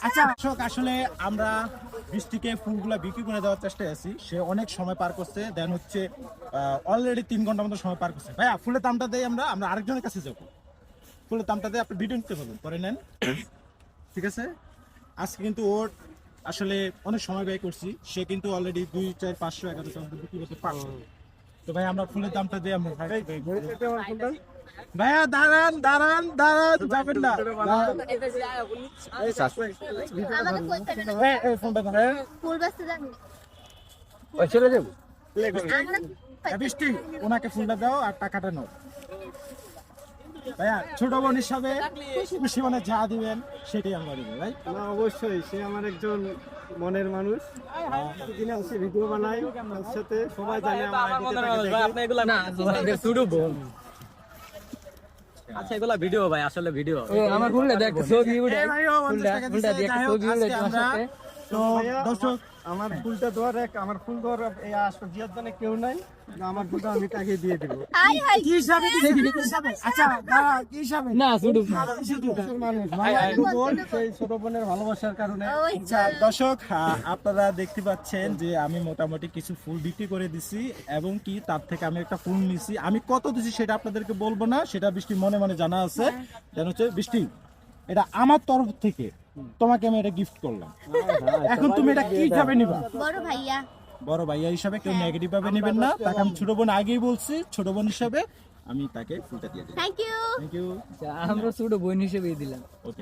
আচ্ছা দর্শক, আসলে আমরা বৃষ্টিকে ফুলগুলা বিক্রি করে দেওয়ার চেষ্টায় আছি। সে অনেক সময় পার করছে, দেন হচ্ছে অলরেডি 3 ঘন্টার মতো সময় পার করছে। ভাইয়া ফুলের দামটা দেই, আমরা আরেকজনের কাছে যাবো। ফুলের দামটা দিয়ে আপনি ভিডিও নিতে পারবেন, করে নেন, ঠিক আছে? আজকে কিন্তু ওর আসলে অনেক সময় ব্যয় করছি, সে কিন্তু অলরেডি 2, 4, 500, 1100 বিক্রি করতে পারছে। তো ভাই আমরা ফুলের দামটা দিয়ে আমরা ভাইয়া দাঁড়ান দাঁড়ান দাঁড়ান, যাবেন না। এই ফোনটা ধরে ফুল বেচতে যাবি? চলে যাবো। বৃষ্টি, ওনাকে ফুলটা দাও আর টাকাটা নাও। ভাইয়া ছোট বোন হিসাবে খুশি খুশি মানে যা দিবেন সেটাই আমরা দেবো ভাই। না অবশ্যই, সে আমার একজন মনের মানুষ। প্রতিদিনে আসে ভিডিও বানাই, তার সাথে সবাই জানে আমার আচ্ছা এগুলা ভিডিও ভাই, আসলে ভিডিও আমার ফুলটা দেখ ছবি উঠে এই ভাইও 50 টাকা দিছে। যাই হোক, আজকে আমরা তো দর্শক আমার ফুলটা দেওয়ার আমার ফুল দেওয়ার এই জিয়ার জন্য কেউ নাই, আমার ফুলটা আমি তাকে দিয়ে দিব। কি হিসাবে দিছে? কি হিসাবে? আচ্ছা দাঁড়া, কি হিসাবে? না শুধু মানুষ ভালো বোন, সেই ছোট বোনের ভালোবাসার কারণে। আচ্ছা দর্শক, আপনারা দেখতে পাচ্ছেন যে আমি মোটামুটি কিছু ফুল বিক্রি করে দিছি, এবং কি তার থেকে আমি একটা ফুল নিছি। আমি কত দিছি সেটা আপনাদেরকে বলবো না, সেটা বৃষ্টি মনে মনে জানা আছে। যেন হচ্ছে বৃষ্টি, এটা আমার তরফ থেকে তোমাকে আমি এটা গিফট করলাম। এখন তুমি এটা কি হিসাবে নিবা? বড় ভাইয়া। বড় ভাইয়া হিসাবে কেউ নেগেটিভ ভাবে নেবেন না। তাকে আমি ছোট বোন আগেই বলছি, ছোট বোন হিসাবে আমি তাকে ফুলটা দিয়ে দিই। Thank you. Thank you. আমরা ছোট বোন হিসেবে দিলাম। ওকে।